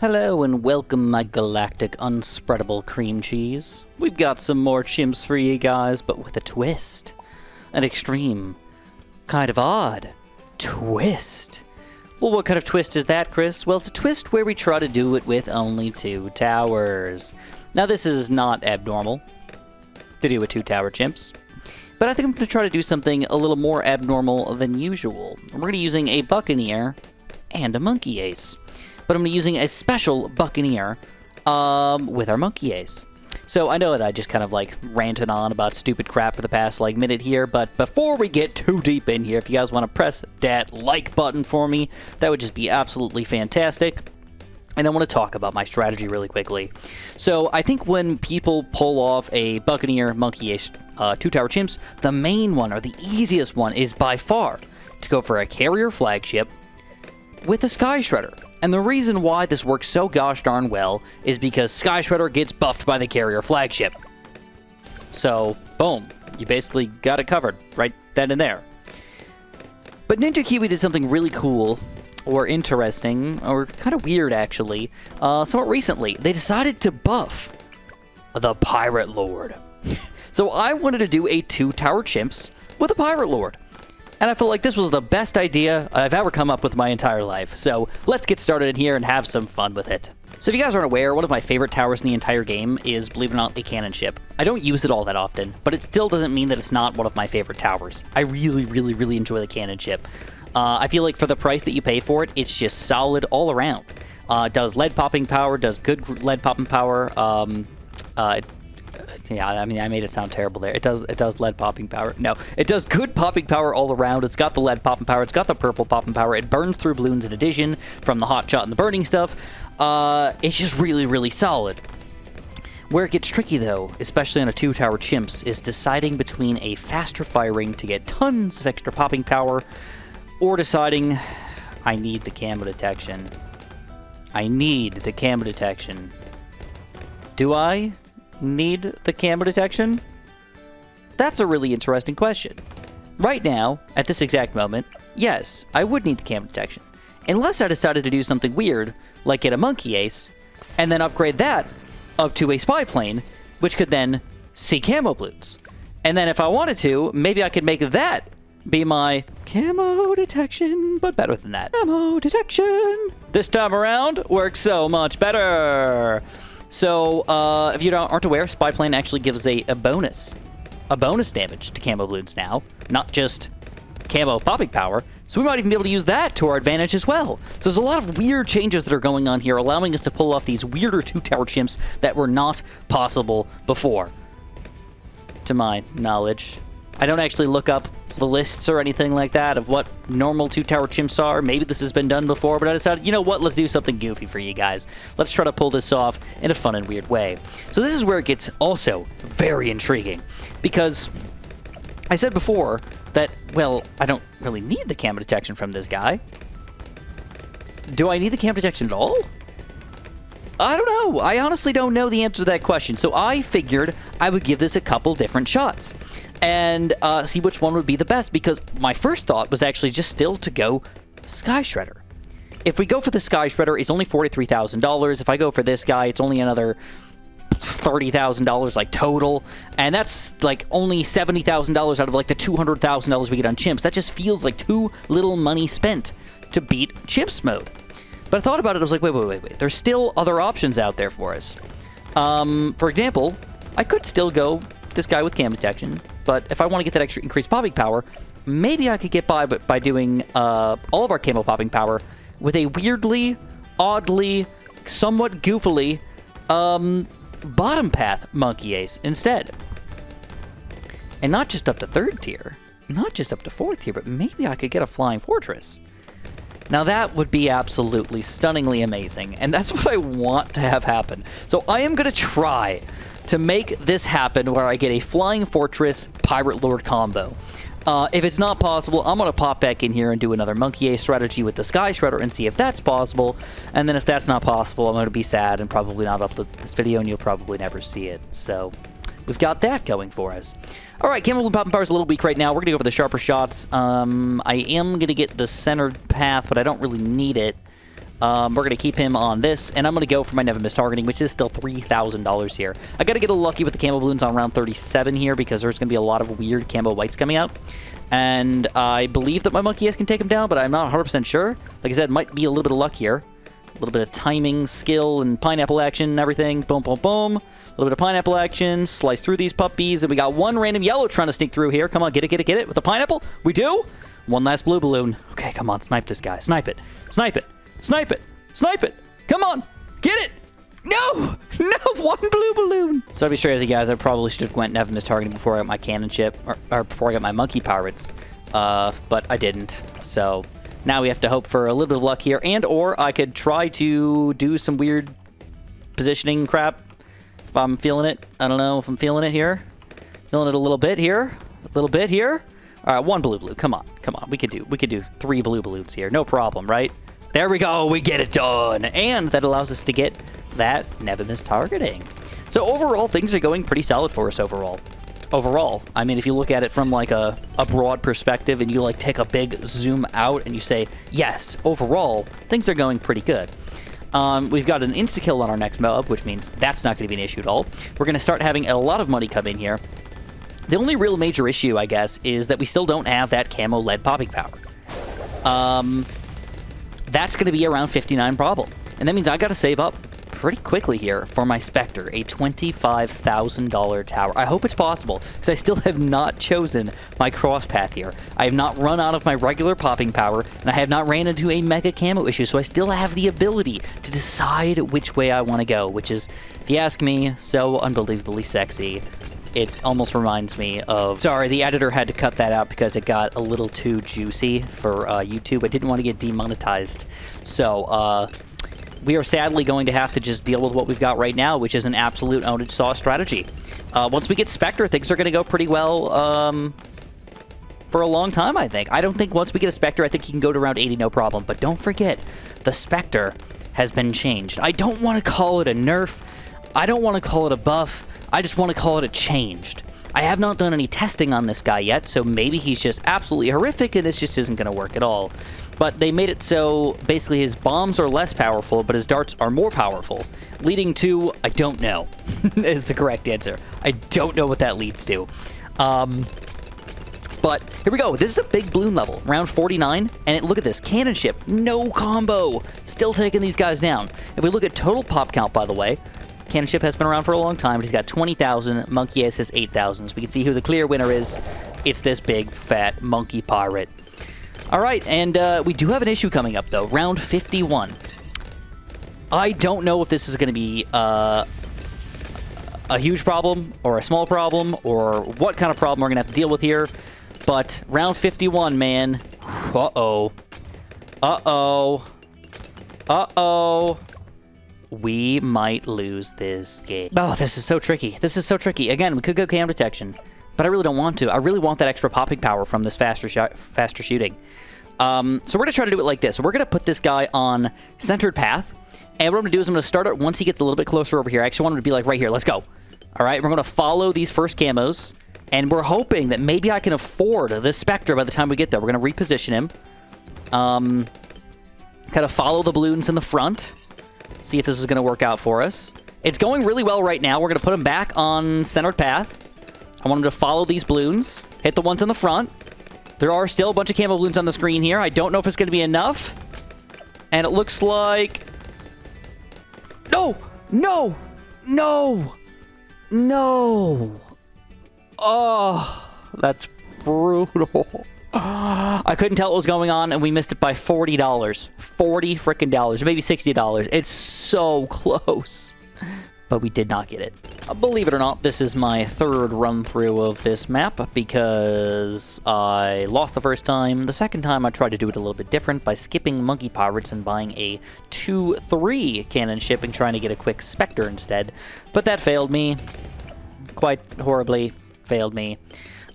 Hello and welcome, my galactic unspreadable cream cheese. We've got some more chimps for you guys, but with a twist. An extreme, kind of odd twist. Well, what kind of twist is that, Chris? Well, it's a twist where we try to do it with only 2 towers. Now, this is not abnormal to do with 2 tower chimps, but I think I'm going to try to do something a little more abnormal than usual. We're going to be using a Buccaneer and a Monkey Ace. But I'm going to be using a special Buccaneer with our Monkey Ace. So I know that I just kind of ranted on about stupid crap for the past minute here, but before we get too deep in here, if you guys want to press that like button for me, that would just be absolutely fantastic. And I want to talk about my strategy really quickly. So I think when people pull off a Buccaneer, Monkey Ace, 2 tower chimps, the main one, or the easiest one, is by far to go for a carrier flagship with a Sky Shredder. And the reason why this works so gosh darn well is because Sky Shredder gets buffed by the carrier flagship. So, boom, you basically got it covered right then and there. But Ninja Kiwi did something really cool, or interesting, or kind of weird actually, somewhat recently. They decided to buff the Pirate Lord. So I wanted to do a 2 tower chimps with a Pirate Lord. And I feel like this was the best idea I've ever come up with my entire life. So let's get started in here and have some fun with it. So if you guys aren't aware, one of my favorite towers in the entire game is, believe it or not, a cannon ship. I don't use it all that often, but it still doesn't mean that it's not one of my favorite towers. I really enjoy the cannon ship. I feel like for the price that you pay for it, it's just solid all around. It does lead popping power, does good lead popping power. Yeah, I mean, I made it sound terrible there. It does lead popping power. No, it does good popping power all around. It's got the lead popping power. It's got the purple popping power. It burns through balloons in addition from the hot shot and the burning stuff. It's just really solid. Where it gets tricky, though, especially on a 2 tower chimps, is deciding between a faster firing to get tons of extra popping power, or deciding I need the camo detection. I need the camo detection. Do I need the camo detection? That's a really interesting question. Right now, at this exact moment, yes, I would need the camo detection. Unless I decided to do something weird, like get a Monkey Ace, and then upgrade that up to a spy plane, which could then see camo balloons. And then if I wanted to, maybe I could make that be my camo detection, but better than that. Camo detection! This time around, works so much better! So, if you aren't aware, Spy Plane actually gives a bonus damage to camo balloons now, not just camo popping power, so we might even be able to use that to our advantage as well. So there's a lot of weird changes that are going on here, allowing us to pull off these weirder 2 tower chimps that were not possible before, to my knowledge. I don't actually look up the lists or anything like that of what normal 2 tower chimps are. Maybe this has been done before, but I decided, you know what, let's do something goofy for you guys. Let's try to pull this off in a fun and weird way. So this is where it gets also very intriguing, because I said before that, well, I don't really need the camo detection from this guy. Do I need the camo detection at all? I don't know. I honestly don't know the answer to that question. So I figured I would give this a couple different shots and see which one would be the best, because my first thought was actually just still to go Sky Shredder. If we go for the Sky Shredder, it's only $43,000. If I go for this guy, it's only another $30,000 total, and that's only $70,000 out of the $200,000 we get on chimps. That just feels like too little money spent to beat chimps mode. But I thought about it, I was like, wait. There's still other options out there for us. For example, I could still go this guy with camo detection, but if I want to get that extra increased popping power, maybe I could get by doing all of our camo popping power with a weirdly, oddly, somewhat goofily bottom path Monkey Ace instead. And not just up to 3rd tier, not just up to 4th tier, but maybe I could get a Flying Fortress. Now that would be absolutely stunningly amazing, and that's what I want to have happen. So I am going to try to make this happen where I get a Flying Fortress Pirate Lord combo. If it's not possible, I'm going to pop back in here and do another Monkey Ace strategy with the Sky Shredder and see if that's possible. And then if that's not possible, I'm going to be sad and probably not upload this video, and you'll probably never see it. So we've got that going for us. All right, Camo Balloon Popping Power is a little weak right now. We're going to go for the sharper shots. I am going to get the centered path, but I don't really need it. We're going to keep him on this, and I'm going to go for my never miss targeting, which is still $3,000 here. I got to get a little lucky with the camo balloons on round 37 here, because there's going to be a lot of weird camo whites coming out. And I believe that my monkey ass can take him down, but I'm not 100% sure. Like I said, might be a little bit of luck here. A little bit of timing, skill, and pineapple action and everything. Boom, boom, boom. A little bit of pineapple action. Slice through these puppies. And we got one random yellow trying to sneak through here. Come on, get it, get it, get it. With a pineapple. We do. One last blue balloon. Okay, come on. Snipe this guy. Snipe it. Snipe it. Snipe it. Snipe it. Come on. Get it. No. No. One blue balloon. So to be straight with you guys, I probably should have went never miss targeting before I got my cannon ship. Or before I got my monkey pirates. But I didn't. So... now we have to hope for a little bit of luck here, and or I could try to do some weird positioning crap if I'm feeling it. I don't know if I'm feeling it here. Feeling it a little bit here. A little bit here. All right, one blue. Come on. Come on. We could do 3 blue balloons here. No problem, right? There we go. We get it done. And that allows us to get that never miss targeting. So overall, things are going pretty solid for us overall. I mean, if you look at it from like a broad perspective and you like take a big zoom out and you say, yes, overall, things are going pretty good. We've got an insta-kill on our next mob, which means that's not going to be an issue at all. We're going to start having a lot of money come in here. The only real major issue, I guess, is that we still don't have that camo lead popping power. That's going to be around 59 problem. And that means I got to save up pretty quickly here for my Spectre, a $25,000 tower. I hope it's possible, because I still have not chosen my cross path here. I have not run out of my regular popping power, and I have not ran into a mega camo issue, so I still have the ability to decide which way I want to go, which is, if you ask me, so unbelievably sexy. It almost reminds me of... Sorry, the editor had to cut that out because it got a little too juicy for YouTube. I didn't want to get demonetized. So, we are sadly going to have to just deal with what we've got right now, which is an absolute ownage saw strategy. Once we get Spectre, things are going to go pretty well for a long time, I think. I don't think once we get a Spectre, I think he can go to around 80, no problem. But don't forget, the Spectre has been changed. I don't want to call it a nerf. I don't want to call it a buff. I just want to call it a changed. I have not done any testing on this guy yet, so maybe he's just absolutely horrific and this just isn't going to work at all. But they made it so basically his bombs are less powerful, but his darts are more powerful, leading to, I don't know, is the correct answer. I don't know what that leads to. But here we go. This is a big balloon level, round 49, and look at this, cannon ship, no combo, still taking these guys down. If we look at total pop count, by the way, cannon ship has been around for a long time, but he's got 20,000, monkey ace has 8,000. So we can see who the clear winner is. It's this big, fat monkey pirate. All right, and we do have an issue coming up, though. Round 51. I don't know if this is going to be a huge problem or a small problem or what kind of problem we're going to have to deal with here. But round 51, man. Uh-oh. Uh-oh. Uh-oh. We might lose this game. Oh, this is so tricky. This is so tricky. Again, we could go cam detection, but I really don't want to. I really want that extra popping power from this faster shooting. So we're going to try to do it like this. So we're going to put this guy on centered path, and what I'm going to do is I'm going to start it once he gets a little bit closer over here. I actually want him to be like right here. Let's go. All right, we're going to follow these first camos, and we're hoping that maybe I can afford this Spectre by the time we get there. We're going to reposition him. Kind of follow the balloons in the front. See if this is going to work out for us. It's going really well right now. We're going to put him back on centered path. I want him to follow these balloons. Hit the ones in the front. There are still a bunch of camo balloons on the screen here. I don't know if it's going to be enough. And it looks like... No! No! No! No! Oh, that's brutal. I couldn't tell what was going on, and we missed it by $40. $40 frickin' dollars, or maybe $60. It's so close. But we did not get it. Believe it or not, this is my third run-through of this map, because I lost the first time. The second time, I tried to do it a little bit different by skipping Monkey Pirates and buying a 2-3 cannon ship and trying to get a quick Spectre instead. But that failed me. Quite horribly failed me.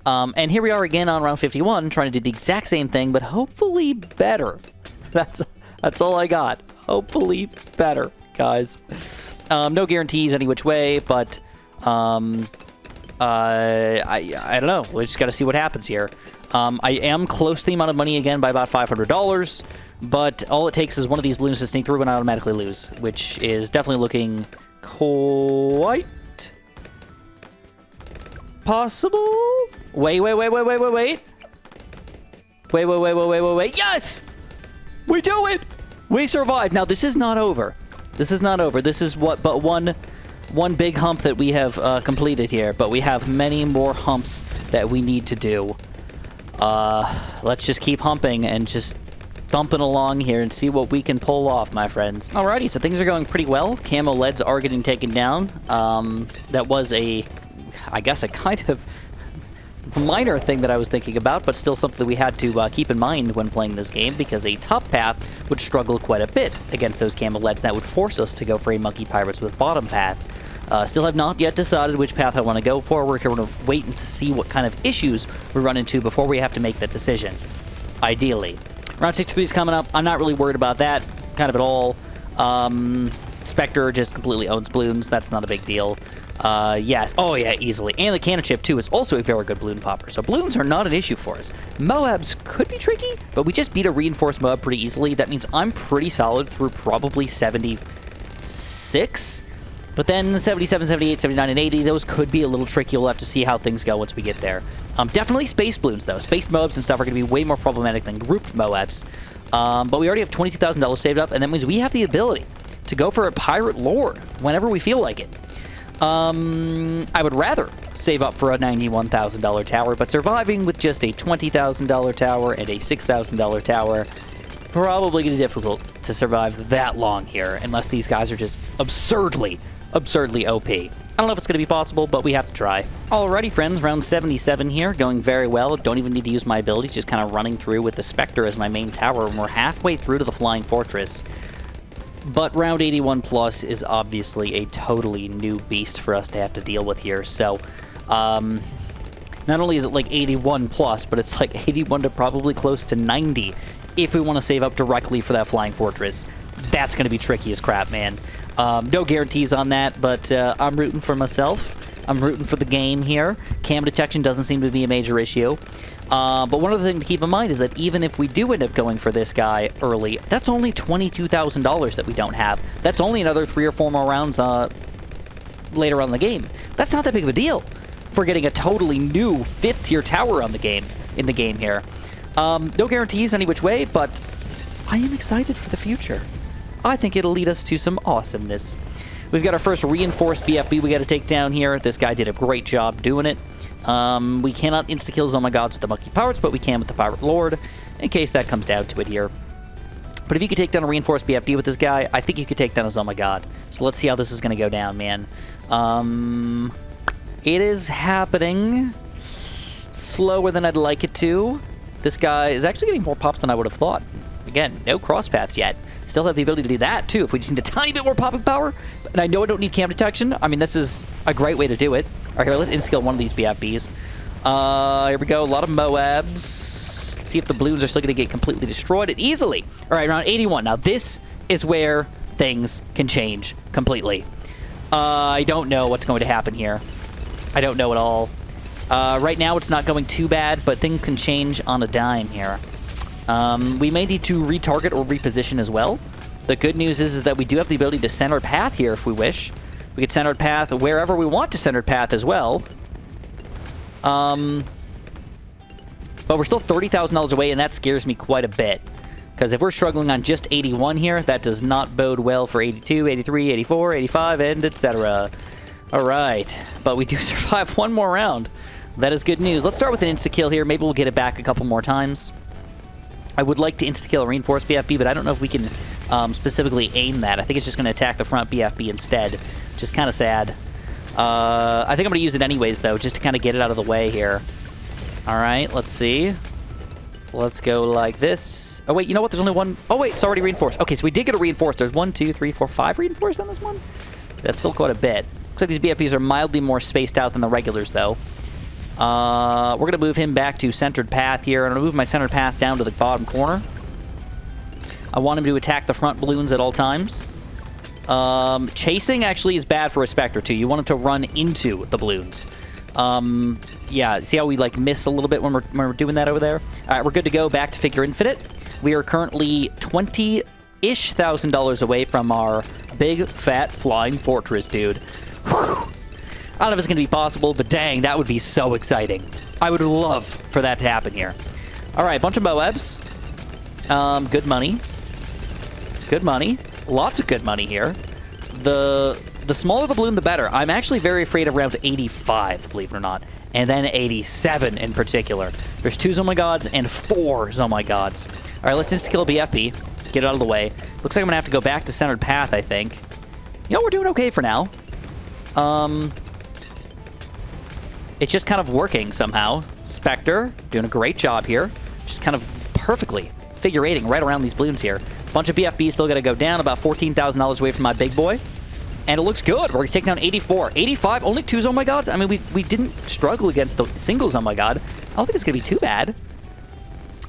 And here we are again on round 51, trying to do the exact same thing, but hopefully better. That's all I got. Hopefully better, guys. No guarantees any which way, but I don't know. We just got to see what happens here. I am close to the amount of money again by about $500, but all it takes is one of these balloons to sneak through and I automatically lose, which is definitely looking quite possible. Wait. Yes! We do it! We survived. Now, this is not over. This is not over. This is but one big hump that we have completed here, but we have many more humps that we need to do. Let's just keep humping and just thumping along here and see what we can pull off, my friends. Alrighty, so things are going pretty well. Camo leads are getting taken down. That was I guess a kind of minor thing that I was thinking about, but still something that we had to keep in mind when playing this game, because a top path would struggle quite a bit against those camo leads. That would force us to go for a monkey pirates with bottom path. Still have not yet decided which path I want to go for. We're going to wait and to see what kind of issues we run into before we have to make that decision, ideally. Round 63 is coming up. I'm not really worried about that, kind of at all. Spectre just completely owns balloons. That's not a big deal. Yes. Oh, yeah, easily. And the cannon chip, too, is also a very good balloon popper. So balloons are not an issue for us. Moabs could be tricky, but we just beat a reinforced Moab pretty easily. That means I'm pretty solid through probably 76. But then 77, 78, 79, and 80, those could be a little tricky. We'll have to see how things go once we get there. Definitely space balloons, though. Space Moabs and stuff are going to be way more problematic than grouped Moabs. But we already have $22,000 saved up, and that means we have the ability to go for a Pirate Lord whenever we feel like it. I would rather save up for a $91,000 tower, but surviving with just a $20,000 tower and a $6,000 tower, probably going to be difficult to survive that long here, unless these guys are just absurdly OP. I don't know if it's going to be possible, but we have to try. Alrighty, friends, round 77 here, going very well. Don't even need to use my abilities, just kind of running through with the Spectre as my main tower, and we're halfway through to the Flying Fortress. But round 81 plus is obviously a totally new beast for us to have to deal with here. So, not only is it like 81 plus, but it's like 81 to probably close to 90 if we want to save up directly for that Flying Fortress. That's going to be tricky as crap, man. No guarantees on that, but I'm rooting for myself. I'm rooting for the game here. Cam detection doesn't seem to be a major issue. But one other thing to keep in mind is that even if we do end up going for this guy early, that's only $22,000 that we don't have. That's only another 3 or 4 more rounds later on in the game. That's not that big of a deal for getting a totally new 5th-tier tower in the game here. No guarantees any which way, but I am excited for the future. I think it'll lead us to some awesomeness. We've got our first reinforced BFB we got to take down here. This guy did a great job doing it. We cannot insta-kill Zoma Gods with the Monkey Pirates, but we can with the Pirate Lord, in case that comes down to it here. But if you could take down a reinforced BFB with this guy, I think you could take down a Zoma God. So let's see how this is going to go down, man. It is happening slower than I'd like it to. This guy is actually getting more pops than I would have thought. Again, no cross paths yet. Still have the ability to do that, too, if we just need a tiny bit more popping power. And I know I don't need cam detection. I mean, this is a great way to do it. All right, here, let's insta-kill one of these BFBs. Here we go. A lot of Moabs. Let's see if the balloons are still going to get completely destroyed. Easily. All right, round 81. Now, this is where things can change completely. I don't know what's going to happen here. I don't know at all. Right now, it's not going too bad, but things can change on a dime here. We may need to retarget or reposition as well. The good news is that we do have the ability to center path here if we wish. We could center path wherever we want to center path as well. But we're still $30,000 away, and that scares me quite a bit. Because if we're struggling on just 81 here, that does not bode well for 82, 83, 84, 85, and etc. All right. But we do survive one more round. That is good news. Let's start with an insta-kill here. Maybe we'll get it back a couple more times. I would like to insta-kill a reinforced BFB, but I don't know if we can specifically aim that. I think it's just going to attack the front BFB instead, which is kind of sad. I think I'm going to use it anyways, though, just to kind of get it out of the way here. All right, let's see. Let's go like this. Oh, wait, you know what? There's only one. Oh, wait, it's already reinforced. Okay, so we did get a reinforced. There's 1, 2, 3, 4, 5 reinforced on this one. That's still quite a bit. Looks like these BFBs are mildly more spaced out than the regulars, though. We're going to move him back to centered path here. I'm going to move my centered path down to the bottom corner. I want him to attack the front balloons at all times. Chasing actually is bad for a Spectre, too. You want him to run into the balloons. Yeah, see how we, like, miss a little bit when we're doing that over there? All right, we're good to go. Back to Figure Infinite. We are currently $20-ish thousand away from our big, fat, flying fortress, dude. Whew. I don't know if it's going to be possible, but dang, that would be so exciting. I would love for that to happen here. All right, bunch of Moabs. Good money. Good money. Lots of good money here. The smaller the balloon, the better. I'm actually very afraid of round 85, believe it or not. And then 87 in particular. There's 2 Zomagods and 4 Zomagods. All right, let's insta-kill a BFB. Get it out of the way. Looks like I'm going to have to go back to centered path, I think. You know, we're doing okay for now. It's just kind of working somehow. Spectre, doing a great job here. Just kind of perfectly figure eighting right around these balloons here. Bunch of BFBs still got to go down, about $14,000 away from my big boy. And it looks good. We're taking down 84. 85, only 2 Zomagods. I mean, we didn't struggle against the single Zomagod. I don't think it's going to be too bad.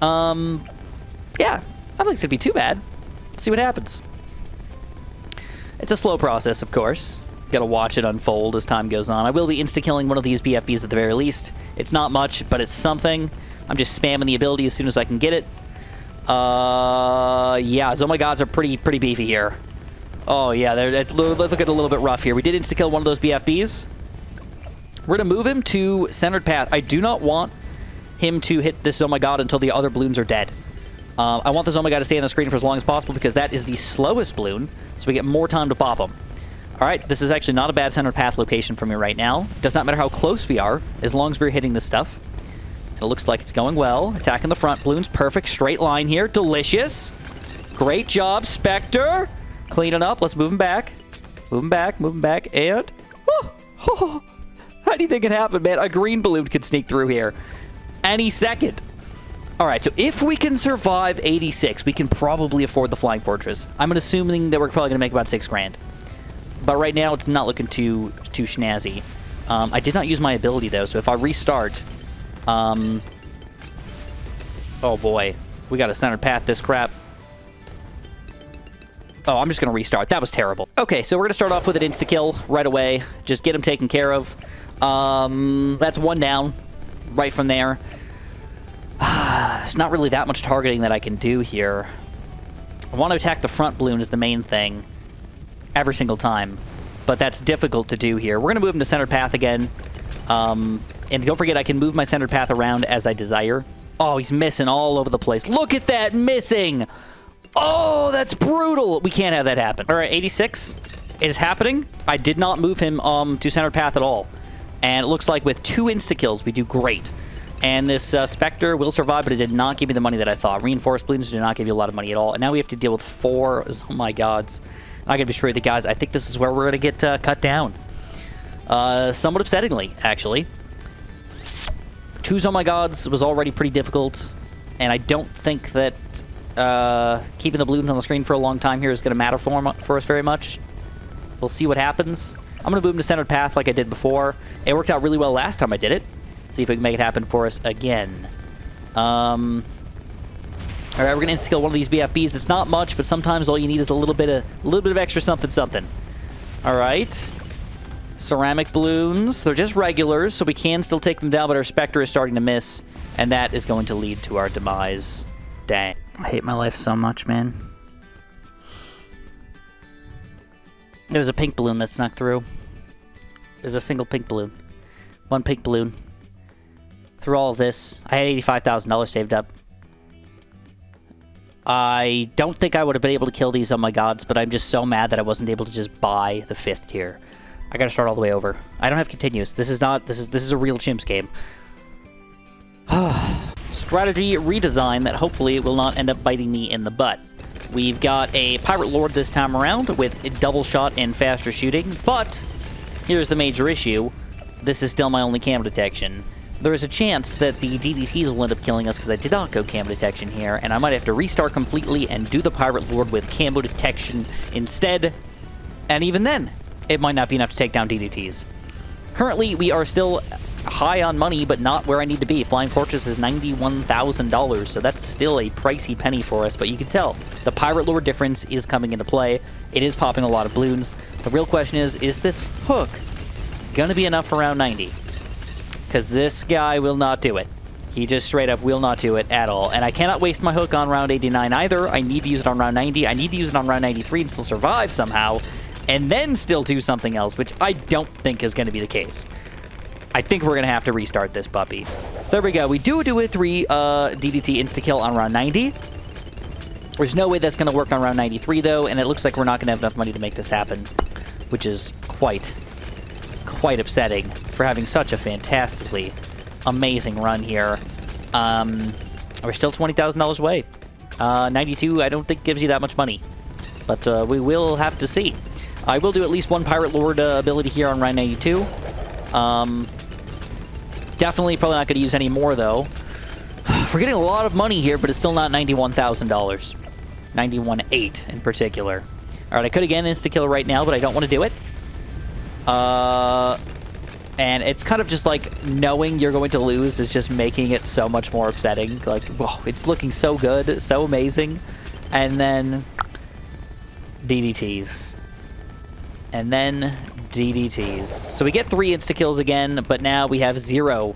Yeah, I don't think it's going to be too bad. Let's see what happens. It's a slow process, of course. Got to watch it unfold as time goes on. I will be insta-killing one of these BFBs at the very least. It's not much, but it's something. I'm just spamming the ability as soon as I can get it. Yeah, Zomagods are pretty beefy here. Oh, yeah, it's looking a little bit rough here. We did insta-kill one of those BFBs. We're going to move him to centered path. I do not want him to hit this Zomagod until the other balloons are dead. I want the Zomagod to stay on the screen for as long as possible because that is the slowest balloon, so we get more time to pop him. All right, this is actually not a bad centered path location for me right now. It does not matter how close we are, as long as we're hitting this stuff. It looks like it's going well. Attacking the front balloons. Perfect straight line here. Delicious. Great job, Spectre. Clean it up. Let's move him back. Move him back. Move him back. And... Oh, how do you think it happened, man? A green balloon could sneak through here any second. All right, so if we can survive 86, we can probably afford the Flying Fortress. I'm assuming that we're probably going to make about 6 grand. But right now, it's not looking too snazzy. I did not use my ability, though, so if I restart... oh, boy. We got to centered path this crap. Oh, I'm just going to restart. That was terrible. Okay, so we're going to start off with an insta-kill right away. Just get him taken care of. That's 1 down right from there. There's not really that much targeting that I can do here. I want to attack the front balloon is the main thing every single time, but that's difficult to do here. We're going to move him to centered path again. And don't forget, I can move my centered path around as I desire. Oh, he's missing all over the place. Look at that missing! Oh, that's brutal! We can't have that happen. All right, 86 is happening. I did not move him to centered path at all. And it looks like with 2 insta-kills, we do great. And this Spectre will survive, but it did not give me the money that I thought. Reinforced balloons do not give you a lot of money at all. And now we have to deal with 4 Zomagods. I'm going to be straight with you guys. I think this is where we're going to get cut down. Somewhat upsettingly, actually. 2 Zomagods was already pretty difficult. And I don't think that keeping the balloons on the screen for a long time here is going to matter for us very much. We'll see what happens. I'm going to move him to centered path like I did before. It worked out really well last time I did it. See if we can make it happen for us again. All right, we're going to insta-kill one of these BFBs. It's not much, but sometimes all you need is a little bit of extra something. All right. Ceramic balloons. They're just regulars, so we can still take them down, but our Spectre is starting to miss, and that is going to lead to our demise. Dang. I hate my life so much, man. There was a pink balloon that snuck through. There's a single pink balloon. 1 pink balloon. Through all of this, I had $85,000 saved up. I don't think I would have been able to kill these Zomagods, but I'm just so mad that I wasn't able to just buy the 5th tier. I gotta start all the way over. I don't have continuous. This is a real Chimps game. Strategy redesign that hopefully will not end up biting me in the butt. We've got a Pirate Lord this time around with double shot and faster shooting, but here's the major issue. This is still my only camo detection. There is a chance that the DDTs will end up killing us because I did not go camo detection here, and I might have to restart completely and do the Pirate Lord with camo detection instead. And even then, it might not be enough to take down DDTs. Currently, we are still high on money, but not where I need to be. Flying Fortress is $91,000, so that's still a pricey penny for us, but you can tell the Pirate Lord difference is coming into play. It is popping a lot of balloons. The real question is this hook going to be enough for round 90? because this guy will not do it. He just straight up will not do it at all. And I cannot waste my hook on round 89 either. I need to use it on round 90. I need to use it on round 93 and still survive somehow. And then still do something else, which I don't think is going to be the case. I think we're going to have to restart this puppy. So there we go. We do a 3 DDT insta-kill on round 90. There's no way that's going to work on round 93, though. And it looks like we're not going to have enough money to make this happen, which is quite upsetting for having such a fantastically amazing run here. We're still $20,000 away. 92, I don't think gives you that much money, but we will have to see. I will do at least one Pirate Lord ability here on round 92. Definitely probably not going to use any more, though. We're getting a lot of money here, but it's still not $91,000. 91.8 in particular. All right, I could again insta-kill right now, but I don't want to do it. And it's kind of just like knowing you're going to lose is just making it so much more upsetting. Like, whoa, it's looking so good, so amazing. And then DDTs. And then DDTs. So we get 3 insta-kills again, but now we have 0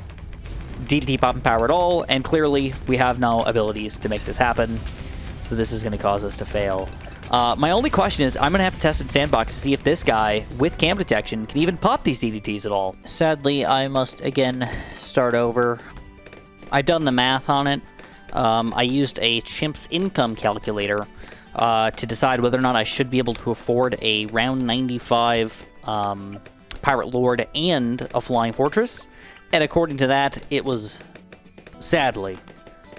DDT popping power at all, and clearly we have no abilities to make this happen. So this is going to cause us to fail. My only question is, I'm going to have to test in Sandbox to see if this guy, with cam detection, can even pop these DDTs at all. Sadly, I must, again, start over. I've done the math on it. I used a Chimps income calculator to decide whether or not I should be able to afford a round 95 Pirate Lord and a Flying Fortress. And according to that, it was, sadly,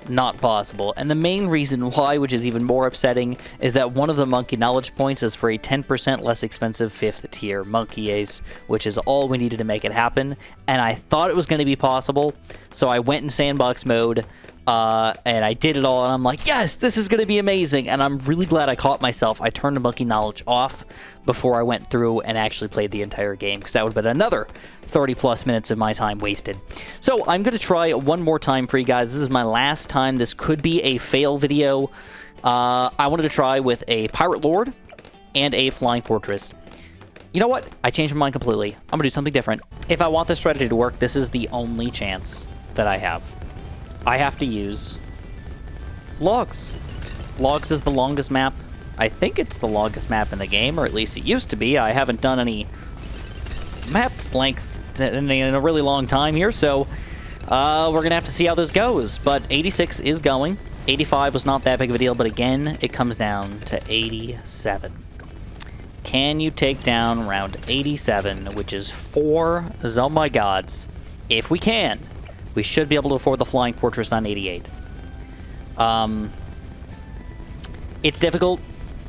not possible. And the main reason why, which is even more upsetting, is that one of the Monkey Knowledge points is for a 10% less expensive 5th tier Monkey Ace, which is all we needed to make it happen. And I thought it was going to be possible, so I went in Sandbox mode, and I did it all, and I'm like, yes, this is going to be amazing. And I'm really glad I caught myself. I turned the Monkey Knowledge off before I went through and actually played the entire game, because that would have been another 30+ minutes of my time wasted. So I'm going to try one more time for you guys. This is my last time. This could be a fail video. I wanted to try with a Pirate Lord and a Flying Fortress. You know what? I changed my mind completely. I'm going to do something different. If I want this strategy to work, this is the only chance that I have. I have to use Logs. Logs is the longest map. I think it's the longest map in the game, or at least it used to be. I haven't done any map length in a really long time here, so we're going to have to see how this goes. But 86 is going. 85 was not that big of a deal, but again, it comes down to 87. Can you take down round 87, which is 4 Oh My Gods? If we can, we should be able to afford the Flying Fortress on 88. It's difficult.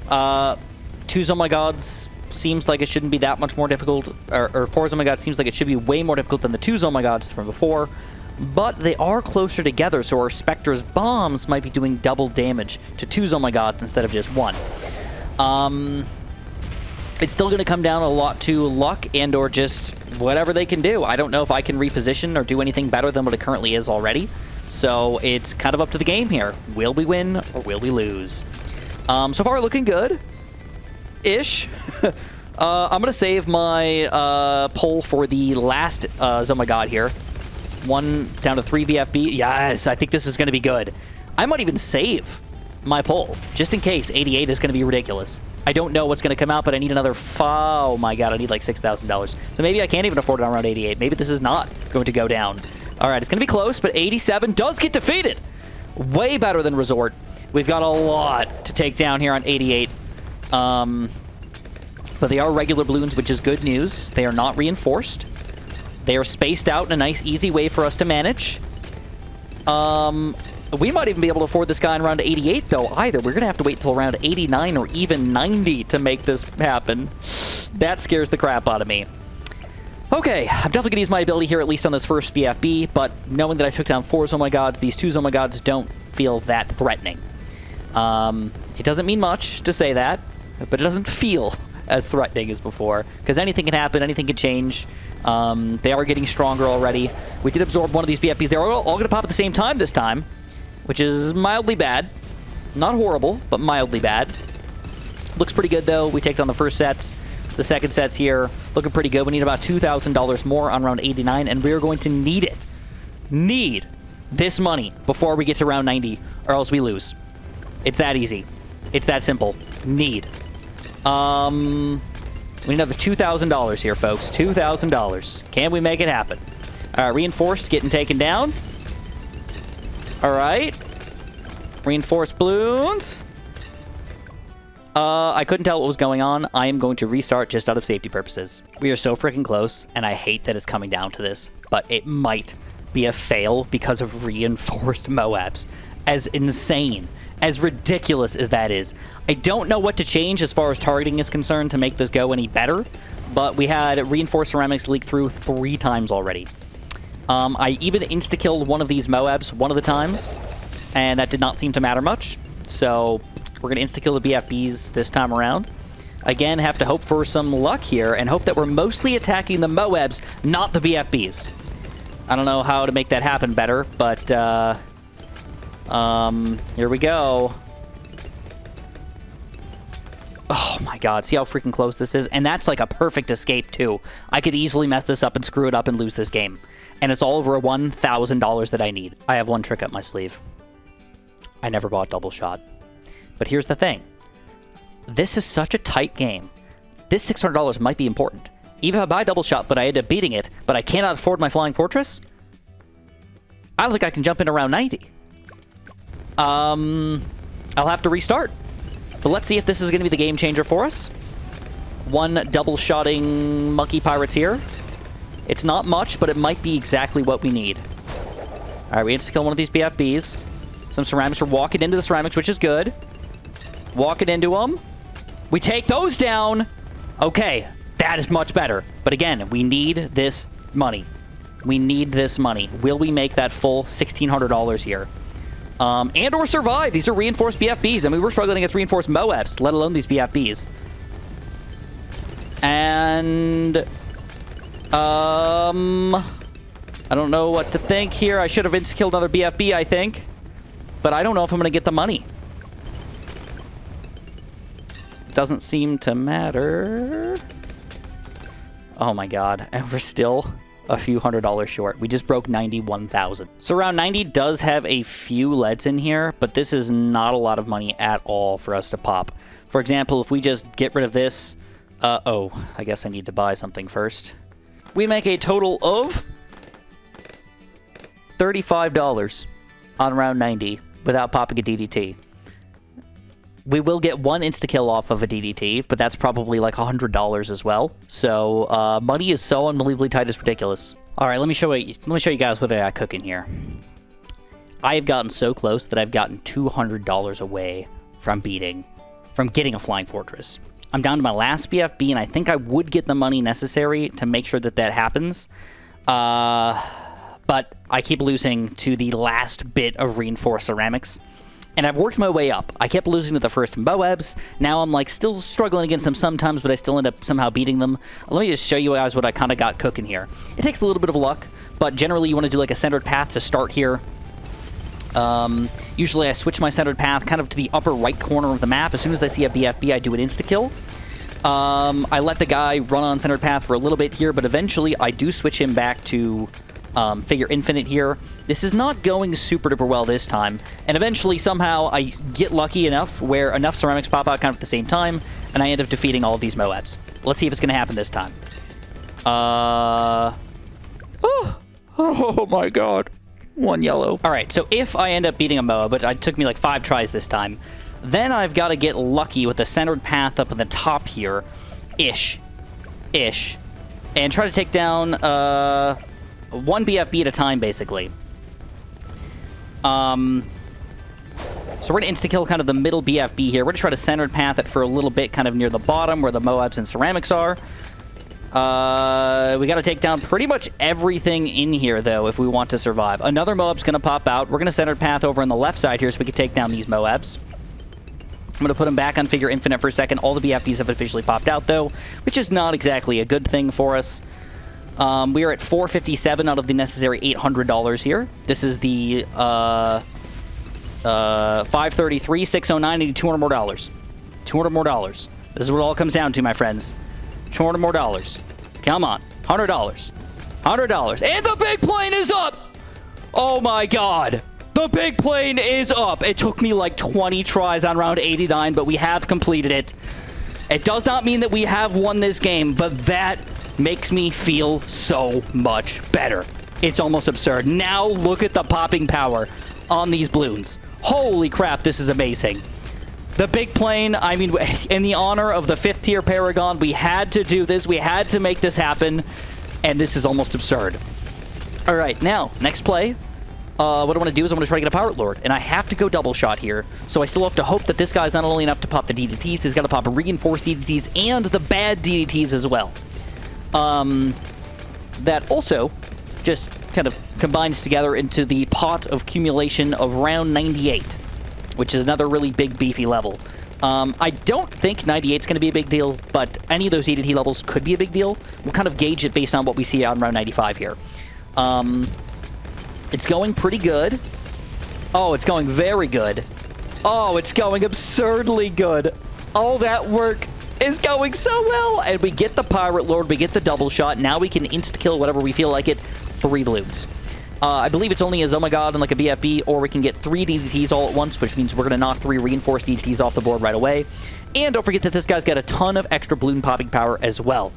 2 Oh My Gods seems like it shouldn't be that much more difficult, or 4 Oh My Gods seems like it should be way more difficult than the 2 Oh My Gods from before, but they are closer together, so our Spectre's bombs might be doing double damage to 2 Oh My Gods instead of just 1. It's still going to come down a lot to luck and or just whatever they can do. I don't know if I can reposition or do anything better than what it currently is already, so it's kind of up to the game here. Will we win or will we lose? So far, looking good-ish. I'm going to save my poll for the last Oh My God here. 1 down to 3 BFB. Yes, I think this is going to be good. I might even save my poll, just in case 88 is going to be ridiculous. I don't know what's going to come out, but I need another... Oh my god, I need like $6,000. So maybe I can't even afford it on round 88. Maybe this is not going to go down. All right, it's going to be close, but 87 does get defeated. Way better than Resort. We've got a lot to take down here on 88. But they are regular balloons, which is good news. They are not reinforced. They are spaced out in a nice, easy way for us to manage. We might even be able to afford this guy in round 88, though, either. We're going to have to wait until around 89 or even 90 to make this happen. That scares the crap out of me. Okay, I'm definitely going to use my ability here, at least on this first BFB, but knowing that I took down 4 Oh My Gods, these 2 Oh My Gods don't feel that threatening. It doesn't mean much to say that, but it doesn't feel as threatening as before, because anything can happen, anything can change. They are getting stronger already. We did absorb one of these BFBs. They're all going to pop at the same time this time, which is mildly bad. Not horrible, but mildly bad. Looks pretty good, though. We take down the first sets. The second set's here. Looking pretty good. We need about $2,000 more on round 89, and we're going to need it. Need this money before we get to round 90, or else we lose. It's that easy. It's that simple. Need. We need another $2,000 here, folks. $2,000. Can we make it happen? Reinforced getting taken down. All right. Reinforced balloons. I couldn't tell what was going on. I am going to restart just out of safety purposes. We are so freaking close, and I hate that it's coming down to this, but it might be a fail because of reinforced Moabs. As insane, as ridiculous as that is. I don't know what to change as far as targeting is concerned to make this go any better, but we had reinforced ceramics leak through 3 times already. I even insta-killed one of these Moabs one of the times, and that did not seem to matter much. So we're going to insta-kill the BFBs this time around. Again, have to hope for some luck here and hope that we're mostly attacking the Moabs, not the BFBs. I don't know how to make that happen better, but here we go. Oh my god, see how freaking close this is? And that's like a perfect escape too. I could easily mess this up and screw it up and lose this game. And it's all over $1,000 that I need. I have one trick up my sleeve. I never bought double shot. But here's the thing. This is such a tight game. This $600 might be important. Even if I buy double shot, but I end up beating it, but I cannot afford my flying fortress, I don't think I can jump in around 90. I'll have to restart. But let's see if this is going to be the game changer for us. One double-shotting monkey pirates here. It's not much, but it might be exactly what we need. All right, we have to kill one of these BFBs. Some ceramics are walking into the ceramics, which is good. Walking into them. We take those down. Okay, that is much better. But again, we need this money. We need this money. Will we make that full $1,600 here? And or survive. These are reinforced BFBs. I mean, we're struggling against reinforced Moabs, let alone these BFBs. And I don't know what to think here. I should have insta-killed another BFB, I think. But I don't know if I'm going to get the money. Doesn't seem to matter. Oh my god. And we're still a few $100s short. We just broke 91,000. So round 90 does have a few leads in here, but this is not a lot of money at all for us to pop. For example, if we just get rid of this... oh, I guess I need to buy something first. We make a total of $35 on round 90 without popping a DDT. We will get one insta-kill off of a DDT, but that's probably like $100 as well. So money is so unbelievably tight, it's ridiculous. All right, let me show you guys what I got cooking here. I have gotten so close that I've gotten $200 away from getting a flying fortress. I'm down to my last BFB, and I think I would get the money necessary to make sure that that happens. But I keep losing to the last bit of reinforced ceramics. And I've worked my way up. I kept losing to the first Moabs. Now I'm like still struggling against them sometimes, but I still end up somehow beating them. Let me just show you guys what I kind of got cooking here. It takes a little bit of luck, but generally you want to do like a centered path to start here. Usually I switch my centered path kind of to the upper right corner of the map. As soon as I see a BFB, I do an insta-kill. I let the guy run on centered path for a little bit here, but eventually I do switch him back to figure infinite here. This is not going super duper well this time, and eventually somehow I get lucky enough where enough ceramics pop out kind of at the same time, and I end up defeating all of these Moabs. Let's see if it's going to happen this time. Oh my god. One yellow. All right, so if I end up beating a Moab, but it took me like 5 tries this time, then I've got to get lucky with the centered path up in the top here, ish, and try to take down one BFB at a time, basically. So we're going to insta-kill kind of the middle BFB here. We're going to try to centered path it for a little bit, kind of near the bottom where the Moabs and ceramics are. We got to take down pretty much everything in here, though, if we want to survive. Another Moab's going to pop out. We're going to centered path over on the left side here so we can take down these Moabs. I'm going to put them back on figure infinite for a second. All the BFBs have officially popped out, though, which is not exactly a good thing for us. We are at $457 out of the necessary $800 here. This is the 533, 609, and $200 more. $200 more. This is what it all comes down to, my friends. $200 more. Come on. $100. $100. And the big plane is up! Oh my god. The big plane is up. It took me like 20 tries on round 89, but we have completed it. It does not mean that we have won this game, but that makes me feel so much better. It's almost absurd. Now look at the popping power on these balloons. Holy crap, this is amazing. The big plane, I mean, in the honor of the 5th tier Paragon, we had to do this. We had to make this happen, and this is almost absurd. All right, now, next play. What I want to do is I want to try to get a Pirate Lord, and I have to go double shot here, so I still have to hope that this guy's not only enough to pop the DDTs, he's got to pop reinforced DDTs and the bad DDTs as well. That also just kind of combines together into the pot of accumulation of round 98, which is another really big, beefy level. I don't think 98 is going to be a big deal, but any of those DDT levels could be a big deal. We'll kind of gauge it based on what we see on round 95 here. It's going pretty good. Oh, it's going very good. Oh, it's going absurdly good. All that work is going so well. And we get the Pirate Lord, we get the double shot. Now we can insta-kill whatever we feel like it. 3 balloons. I believe it's only a Oh My God and like a BFB, or we can get 3 DDTs all at once, which means we're going to knock 3 reinforced DDTs off the board right away. And don't forget that this guy's got a ton of extra balloon popping power as well.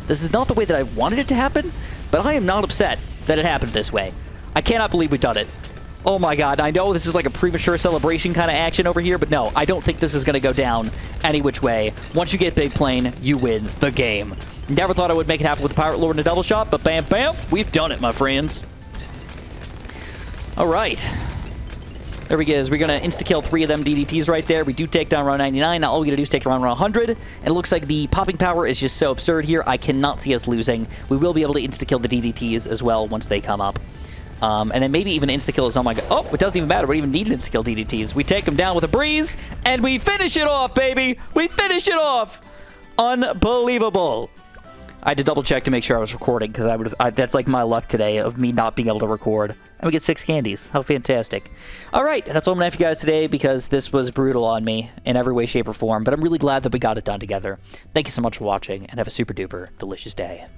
This is not the way that I wanted it to happen, but I am not upset that it happened this way. I cannot believe we've done it. Oh my god, I know this is like a premature celebration kind of action over here, but no, I don't think this is going to go down any which way. Once you get big plane, you win the game. Never thought I would make it happen with the Pirate Lord and a double shot, but bam, bam, we've done it, my friends. All right. There we go. We're going to insta-kill 3 of them DDTs right there. We do take down round 99. Now all we got to do is take down round 100. And it looks like the popping power is just so absurd here. I cannot see us losing. We will be able to insta-kill the DDTs as well once they come up. And then maybe even insta-kill is, oh my god. Oh, it doesn't even matter. We don't even need an insta-kill DDTs. We take them down with a breeze, and we finish it off, baby. We finish it off. Unbelievable. I had to double check to make sure I was recording, because that's like my luck today of me not being able to record. And we get 6 candies. How fantastic. All right, that's all I'm going to have for you guys today, because this was brutal on me in every way, shape, or form. But I'm really glad that we got it done together. Thank you so much for watching, and have a super duper delicious day.